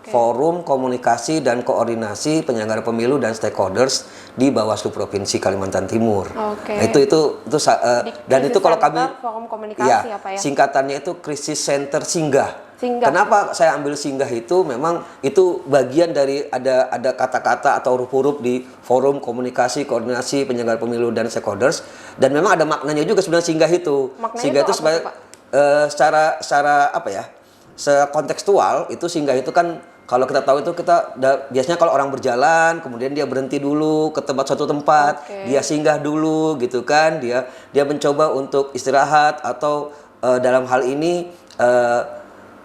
Forum Komunikasi dan Koordinasi Penyelenggara Pemilu dan Stakeholders di Bawaslu Provinsi Kalimantan Timur. Oke. Nah, dan itu kalau kami Forum Komunikasi apa ya? Singkatannya itu Krisis Center Singgah. Kenapa saya ambil singgah itu? Memang itu bagian dari ada kata-kata atau huruf-huruf di Forum Komunikasi Koordinasi Penyelenggara Pemilu dan Stakeholders, dan memang ada maknanya juga sebenarnya singgah itu. Maknanya singgah itu sebagai secara apa ya? Sekontekstual itu singgah itu kan kalau kita tahu itu biasanya kalau orang berjalan kemudian dia berhenti dulu ke suatu tempat, dia singgah dulu gitu kan, dia mencoba untuk istirahat atau dalam hal ini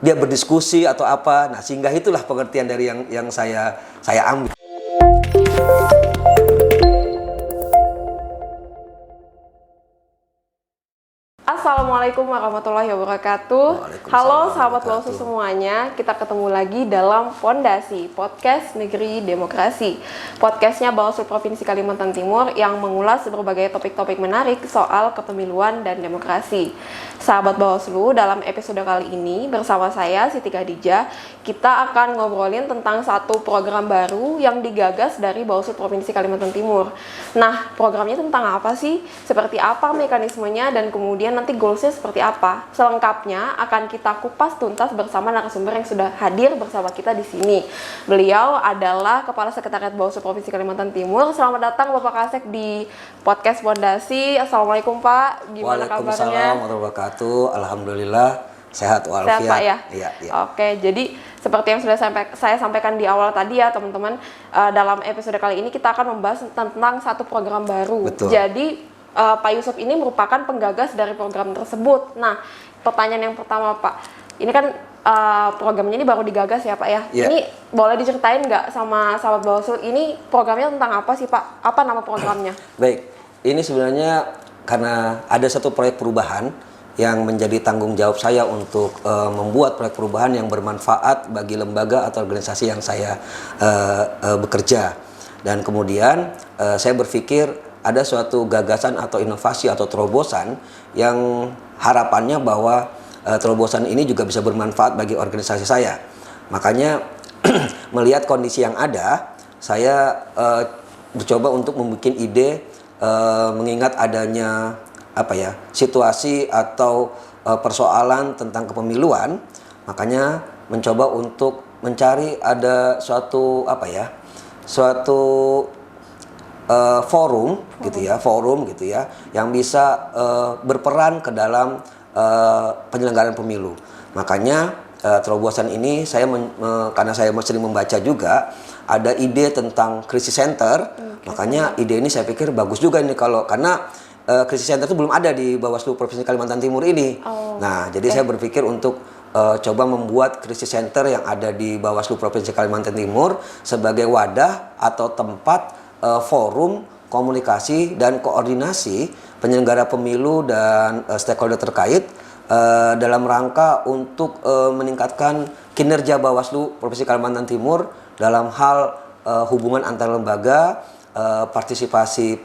dia berdiskusi atau apa. Nah, singgah itulah pengertian dari yang saya ambil. Assalamualaikum warahmatullahi wabarakatuh. Halo sahabat Bawaslu semuanya, kita ketemu lagi dalam Pondasi Podcast Negeri Demokrasi. Podcastnya Bawaslu Provinsi Kalimantan Timur yang mengulas berbagai topik-topik menarik soal kepemiluan dan demokrasi. Sahabat Bawaslu, dalam episode kali ini bersama saya Siti Khadijah, kita akan ngobrolin tentang satu program baru yang digagas dari Bawaslu Provinsi Kalimantan Timur. Nah, programnya tentang apa sih? Seperti apa mekanismenya dan kemudian nanti goalsnya seperti apa? Selengkapnya akan kita kupas tuntas bersama narasumber yang sudah hadir bersama kita di sini. Beliau adalah Kepala Sekretariat Bawaslu Provinsi Kalimantan Timur. Selamat datang Bapak Kasek di Podcast Pondasi. Assalamualaikum Pak, gimana kabarnya? Waalaikumsalam warahmatullahi wabarakatuh. Alhamdulillah sehat walafiat. Sehat Pak ya? Iya. Oke, jadi seperti yang sudah saya sampaikan di awal tadi ya teman-teman, dalam episode kali ini kita akan membahas tentang satu program baru. Betul. Jadi Pak Yusuf ini merupakan penggagas dari program tersebut. Nah, pertanyaan yang pertama Pak, ini kan programnya ini baru digagas ya Pak ya? Yeah. Ini boleh diceritain nggak sama sahabat Bawaslu, ini programnya tentang apa sih Pak? Apa nama programnya? Baik, ini sebenarnya karena ada satu proyek perubahan yang menjadi tanggung jawab saya untuk membuat proyek perubahan yang bermanfaat bagi lembaga atau organisasi yang saya bekerja. Dan kemudian saya berpikir ada suatu gagasan atau inovasi atau terobosan yang harapannya bahwa terobosan ini juga bisa bermanfaat bagi organisasi saya. Makanya melihat kondisi yang ada, saya mencoba untuk membuat ide mengingat adanya situasi atau persoalan tentang kepemiluan, makanya mencoba untuk mencari ada suatu forum gitu ya yang bisa berperan ke dalam penyelenggaraan pemilu. Makanya terobosan ini karena saya sering membaca juga ada ide tentang krisis center. Makanya ide ini saya pikir bagus juga ini karena krisis center itu belum ada di Bawaslu Provinsi Kalimantan Timur ini. Nah, jadi saya berpikir untuk coba membuat krisis center yang ada di Bawaslu Provinsi Kalimantan Timur sebagai wadah atau tempat forum komunikasi dan koordinasi penyelenggara pemilu dan stakeholder terkait dalam rangka untuk meningkatkan kinerja Bawaslu Provinsi Kalimantan Timur dalam hal hubungan antar lembaga, partisipasi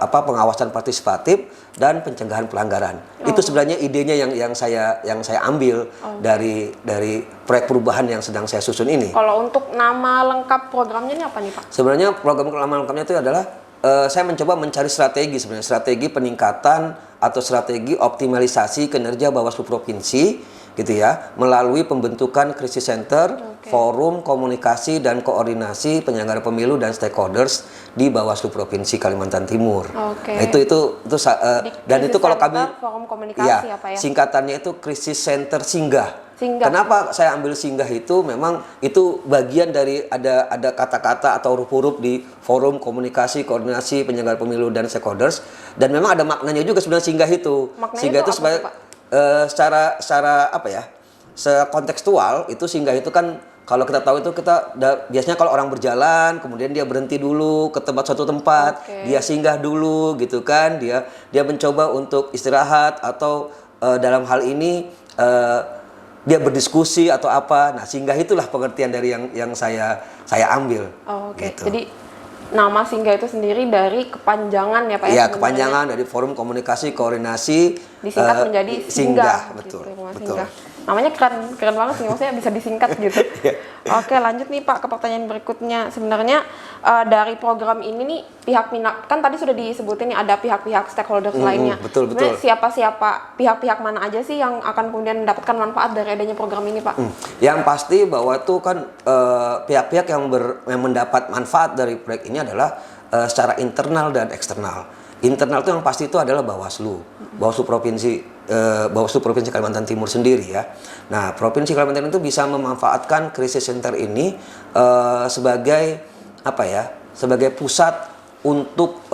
pengawasan partisipatif dan pencegahan pelanggaran. Itu sebenarnya idenya yang saya ambil dari proyek perubahan yang sedang saya susun ini. Kalau untuk nama lengkap programnya ini apa nih Pak? Sebenarnya program nama lengkapnya itu adalah saya mencoba mencari strategi peningkatan atau strategi optimalisasi kinerja Bawaslu Provinsi gitu ya, melalui pembentukan krisis center, forum komunikasi dan koordinasi penyelenggara pemilu dan stakeholders di Bawaslu Provinsi Kalimantan Timur. Nah, dan itu kalau kami forum komunikasi apa ya? Singkatannya itu krisis center singgah. Kenapa saya ambil singgah itu? Memang itu bagian dari ada kata-kata atau huruf-huruf di forum komunikasi koordinasi penyelenggara pemilu dan stakeholders, dan memang ada maknanya juga sebenarnya singgah itu. Singgah itu sebagai secara sekontekstual itu singgah itu kan kalau kita tahu itu biasanya kalau orang berjalan kemudian dia berhenti dulu ke suatu tempat, dia singgah dulu gitu kan, dia mencoba untuk istirahat atau dalam hal ini dia berdiskusi atau apa. Nah, singgah itulah pengertian dari yang saya ambil. Gitu. Jadi nama singgah itu sendiri dari kepanjangan ya Pak ya? Iya, kepanjangan dari Forum Komunikasi Koordinasi disingkat menjadi singgah. Betul. Gitu, betul. Namanya keren banget sih, maksudnya bisa disingkat gitu. Oke, lanjut nih Pak ke pertanyaan berikutnya. Sebenarnya dari program ini nih pihak minat, kan tadi sudah disebutin nih ada pihak-pihak stakeholders lainnya. Betul. Siapa-siapa pihak-pihak mana aja sih yang akan kemudian mendapatkan manfaat dari adanya program ini Pak? Yang pasti bahwa itu kan pihak-pihak yang mendapat manfaat dari proyek ini adalah secara internal dan eksternal. Internal itu yang pasti itu adalah Bawaslu Provinsi Kalimantan Timur sendiri ya. Nah, Provinsi Kalimantan itu bisa memanfaatkan krisis center ini sebagai sebagai pusat untuk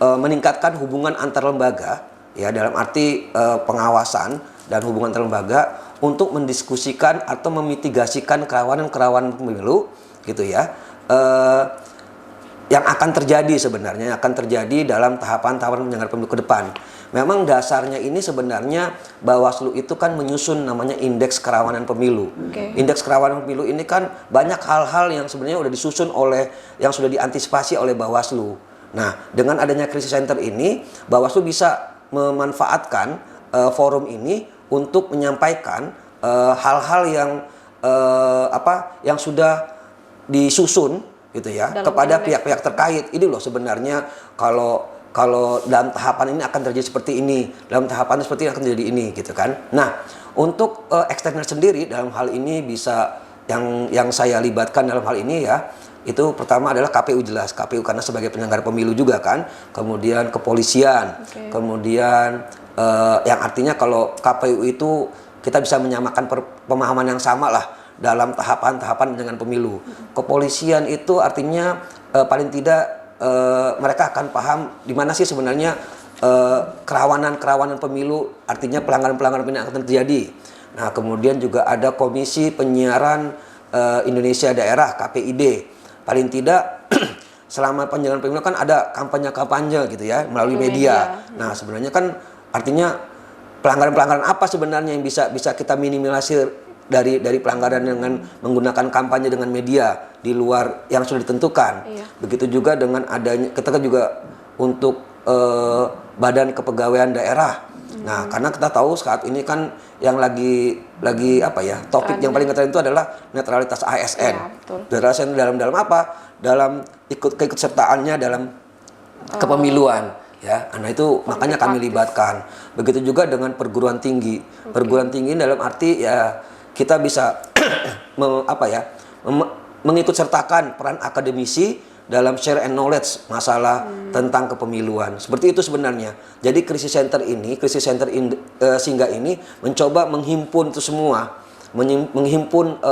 meningkatkan hubungan antar lembaga ya, dalam arti pengawasan dan hubungan antar lembaga untuk mendiskusikan atau memitigasikan kerawanan pemilu gitu ya. Yang akan terjadi dalam tahapan-tahapan penyelenggaraan pemilu ke depan. Memang dasarnya ini sebenarnya Bawaslu itu kan menyusun namanya indeks kerawanan pemilu. Indeks kerawanan pemilu ini kan banyak hal-hal yang sebenarnya sudah disusun yang sudah diantisipasi oleh Bawaslu. Nah, dengan adanya krisis center ini, Bawaslu bisa memanfaatkan forum ini untuk menyampaikan hal-hal yang sudah disusun gitu ya kepada pihak-pihak terkait. Ini loh sebenarnya kalau dalam tahapan ini akan terjadi seperti ini, dalam tahapan seperti ini akan terjadi ini gitu kan. Nah, untuk eksternal sendiri dalam hal ini bisa yang saya libatkan dalam hal ini ya, itu pertama adalah KPU, jelas KPU karena sebagai penyelenggara pemilu juga kan, kemudian kepolisian, kemudian yang artinya kalau KPU itu kita bisa menyamakan pemahaman yang sama lah dalam tahapan-tahapan dengan pemilu. Kepolisian itu artinya paling tidak mereka akan paham di mana sih sebenarnya kerawanan pemilu, artinya pelanggaran-pelanggaran pemilu yang akan terjadi. Nah, kemudian juga ada Komisi Penyiaran Indonesia Daerah KPID. Paling tidak selama penyelenggaraan pemilu kan ada kampanye-kampanye gitu ya melalui media. Nah, sebenarnya kan artinya pelanggaran-pelanggaran apa sebenarnya yang bisa kita minimalisir dari pelanggaran dengan menggunakan kampanye dengan media di luar yang sudah ditentukan. Begitu juga dengan adanya kita juga untuk badan kepegawaian daerah. Nah, karena kita tahu saat ini kan yang lagi topik yang paling ngetren itu adalah netralitas ASN. Netralitas dalam apa? Dalam keikutsertaannya dalam kepemiluan. Ya, nah itu makanya kami libatkan. Begitu juga dengan perguruan tinggi. Perguruan tinggi dalam arti ya kita bisa mengikut sertakan peran akademisi dalam share and knowledge masalah tentang kepemiluan. Seperti itu sebenarnya. Jadi krisis center Singgah ini mencoba menghimpun itu semua, menghimpun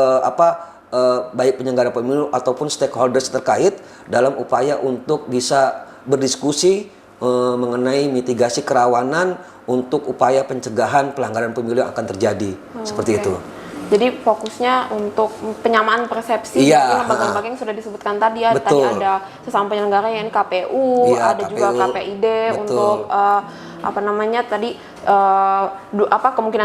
baik penyelenggara pemilu ataupun stakeholders terkait dalam upaya untuk bisa berdiskusi mengenai mitigasi kerawanan untuk upaya pencegahan pelanggaran pemilu yang akan terjadi. Seperti itu. Jadi fokusnya untuk penyamaan persepsi lembaga-lembaga yang sudah disebutkan tadi ya. Tadi ada sesama penyelenggara yang KPU, ada KPU, juga KPID untuk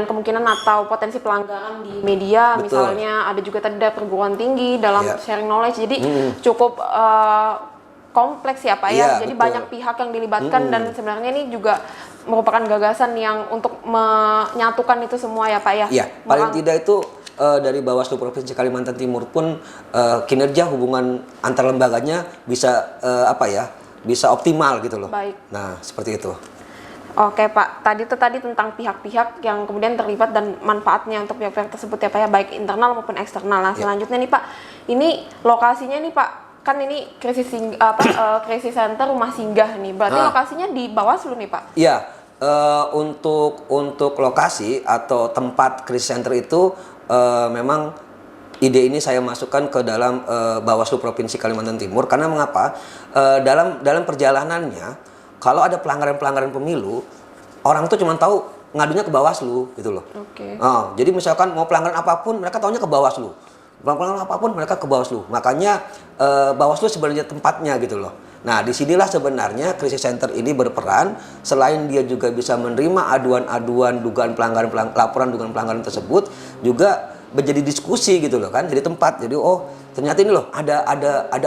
kemungkinan atau potensi pelanggaran di media. Misalnya ada juga tadi ada perguruan tinggi dalam sharing knowledge. Jadi cukup kompleks ya Pak ya. Jadi banyak pihak yang dilibatkan dan sebenarnya ini juga merupakan gagasan yang untuk menyatukan itu semua ya Pak ya. Iya, paling tidak itu dari Bawaslu Provinsi Kalimantan Timur pun kinerja hubungan antar lembaganya bisa bisa optimal gitu loh. Baik. Nah, seperti itu. Oke Pak, tadi tentang pihak-pihak yang kemudian terlibat dan manfaatnya untuk pihak-pihak tersebut ya Pak ya, baik internal maupun eksternal. Nah, selanjutnya nih Pak, ini lokasinya nih Pak, kan ini krisis center rumah singgah nih, berarti lokasinya di Bawaslu nih Pak? Iya, untuk lokasi atau tempat krisis center itu memang ide ini saya masukkan ke dalam Bawaslu Provinsi Kalimantan Timur karena mengapa? Dalam perjalanannya kalau ada pelanggaran pemilu, orang tuh cuma tahu ngadunya ke Bawaslu gitu loh. Jadi misalkan mau pelanggaran apapun mereka taunya ke Bawaslu. Pelanggaran apapun mereka ke Bawaslu. Makanya Bawaslu sebenarnya tempatnya gitu loh. Nah, disinilah sebenarnya krisis center ini berperan. Selain dia juga bisa menerima aduan-aduan laporan dugaan pelanggaran tersebut, juga menjadi diskusi gitu loh kan. Jadi tempat. Jadi ternyata ini loh ada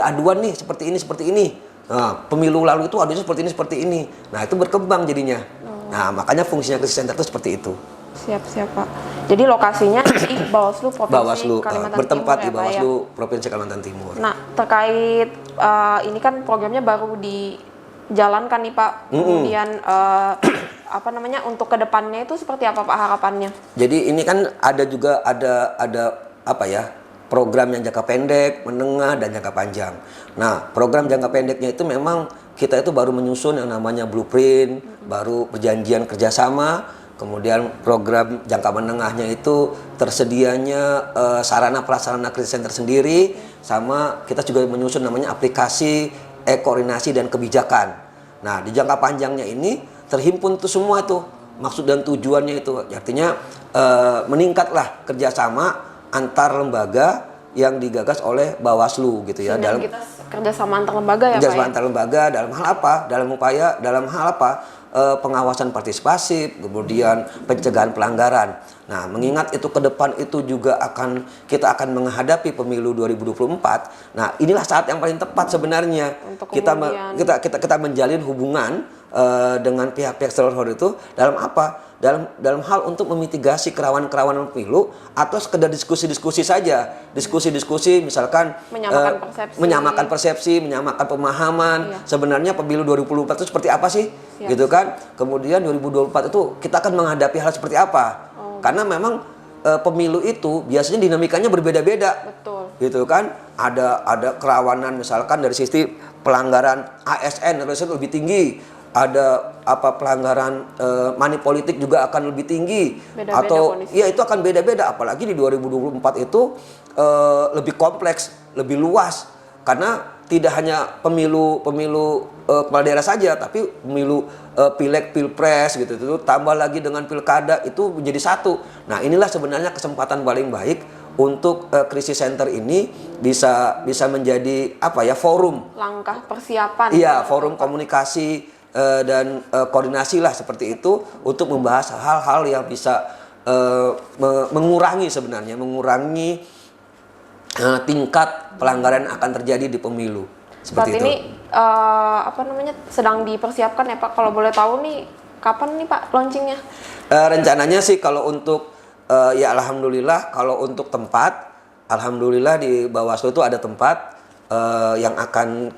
aduan nih seperti ini. Nah, pemilu lalu itu aduannya seperti ini. Nah, itu berkembang jadinya. Nah, makanya fungsinya krisis center itu seperti itu. Siap Pak. Jadi lokasinya di Bawaslu Provinsi Bawaslu Kalimantan bertempat Timur, di ya, Pak, ya? Bawaslu Provinsi Kalimantan Timur. Nah, terkait ini kan programnya baru dijalankan nih Pak. Kemudian apa namanya, untuk kedepannya itu seperti apa Pak harapannya? Jadi ini kan ada juga ada apa ya, program yang jangka pendek, menengah, dan jangka panjang. Nah, program jangka pendeknya itu memang kita itu baru menyusun yang namanya blueprint, baru perjanjian kerjasama. Kemudian program jangka menengahnya itu tersedianya sarana prasarana krisis center sendiri, sama kita juga menyusun namanya aplikasi koordinasi dan kebijakan. Nah, di jangka panjangnya ini terhimpun itu semua tuh maksud dan tujuannya itu, artinya meningkatlah kerjasama antar lembaga yang digagas oleh Bawaslu gitu ya. Dan kita kerjasama antar lembaga ya Pak. Kerjasama antar lembaga dalam hal apa? Dalam hal apa? Pengawasan partisipasi, kemudian pencegahan pelanggaran. Nah, mengingat itu ke depan itu juga kita akan menghadapi pemilu 2024. Nah, inilah saat yang paling tepat sebenarnya untuk kita menjalin hubungan dengan pihak-pihak stakeholder itu dalam apa? Dalam hal untuk memitigasi kerawanan-kerawanan pemilu atau sekedar diskusi-diskusi saja. Diskusi-diskusi misalkan menyamakan persepsi, menyamakan pemahaman. Iya. Sebenarnya pemilu 2024 itu seperti apa sih? Siap. Gitu kan? Kemudian 2024 itu kita akan menghadapi hal seperti apa? Karena memang pemilu itu biasanya dinamikanya berbeda-beda. Betul. Gitu kan? Ada kerawanan misalkan dari sisi pelanggaran ASN lebih tinggi. Ada pelanggaran money politik juga akan lebih tinggi. Beda-beda atau kondisi. ya itu akan beda-beda, apalagi di 2024 itu lebih kompleks, lebih luas, karena tidak hanya pemilu kepala daerah saja, tapi pemilu pileg, pilpres gitu, itu tambah lagi dengan pilkada, itu menjadi satu. Nah, inilah sebenarnya kesempatan paling baik untuk krisis center ini bisa menjadi forum langkah persiapan. Iya, forum komunikasi dan koordinasi lah seperti itu untuk membahas hal-hal yang bisa mengurangi tingkat pelanggaran yang akan terjadi di pemilu. Seperti saat ini sedang dipersiapkan ya Pak. Kalau boleh tahu nih kapan nih Pak launchingnya? Rencananya sih kalau untuk ya alhamdulillah, kalau untuk tempat, alhamdulillah di Bawaslu itu ada tempat yang akan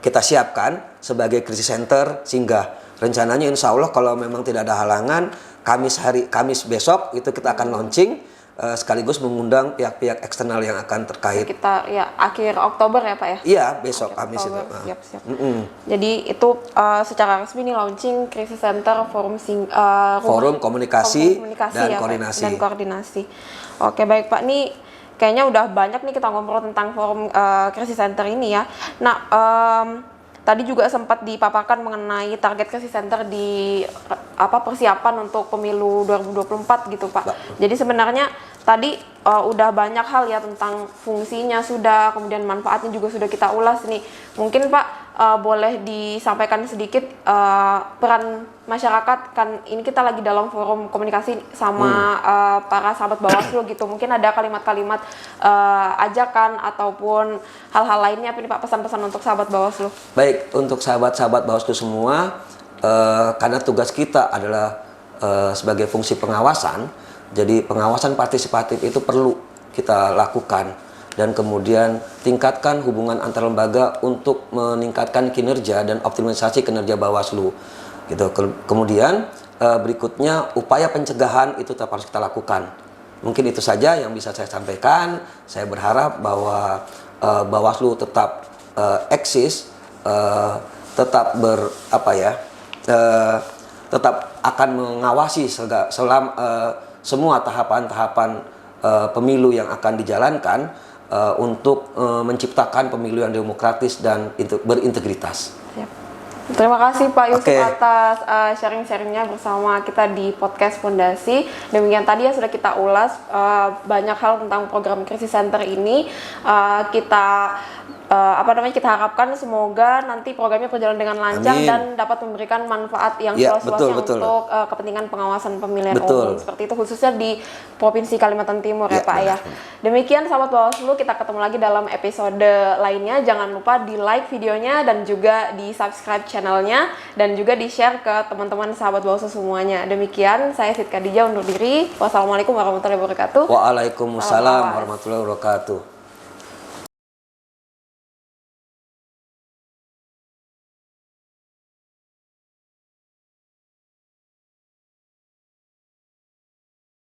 kita siapkan sebagai krisis center, sehingga rencananya insya Allah kalau memang tidak ada halangan, Kamis besok itu kita akan launching, sekaligus mengundang pihak-pihak eksternal yang akan terkait. Kita ya akhir Oktober ya Pak ya? Iya, besok Kamis itu. Siap. Jadi itu secara resmi nih launching krisis center forum komunikasi dan ya, koordinasi. Oke, baik Pak, nih kayaknya udah banyak nih kita ngobrol tentang forum krisis center ini ya. Nah, tadi juga sempat dipaparkan mengenai target krisis center di persiapan untuk pemilu 2024 gitu Pak. Jadi sebenarnya tadi udah banyak hal ya tentang fungsinya sudah, kemudian manfaatnya juga sudah kita ulas nih. Mungkin Pak boleh disampaikan sedikit peran masyarakat, kan ini kita lagi dalam forum komunikasi sama para sahabat Bawaslu gitu. Mungkin ada kalimat-kalimat ajakan ataupun hal-hal lainnya apa nih Pak, pesan-pesan untuk sahabat Bawaslu? Baik, untuk sahabat-sahabat Bawaslu semua, karena tugas kita adalah sebagai fungsi pengawasan, jadi pengawasan partisipatif itu perlu kita lakukan. Dan kemudian tingkatkan hubungan antar lembaga untuk meningkatkan kinerja dan optimalisasi kinerja Bawaslu gitu. Kemudian berikutnya upaya pencegahan itu tetap harus kita lakukan. Mungkin itu saja yang bisa saya sampaikan. Saya berharap bahwa Bawaslu tetap eksis, tetap tetap akan mengawasi semua tahapan-tahapan pemilu yang akan dijalankan untuk menciptakan pemilu yang demokratis dan berintegritas. Terima kasih Pak Yusuf atas sharing-sharingnya bersama kita di podcast Fondasi. Demikian tadi ya sudah kita ulas banyak hal tentang program krisis center ini. Kita kita harapkan semoga nanti programnya berjalan dengan lancar Amin. dan dapat memberikan manfaat yang Ya, seluas-luasnya betul. untuk kepentingan pengawasan pemilihan Betul. umum seperti itu, khususnya di Provinsi Kalimantan Timur ya Ya, Pak ya. benar. Demikian sahabat Bawaslu, kita ketemu lagi dalam episode lainnya. Jangan lupa di like videonya dan juga di subscribe channelnya dan juga di share ke teman-teman sahabat Bawaslu semuanya. Demikian, saya Siti Khadijah undur diri. Wassalamualaikum warahmatullahi wabarakatuh. Waalaikumsalam warahmatullahi wabarakatuh.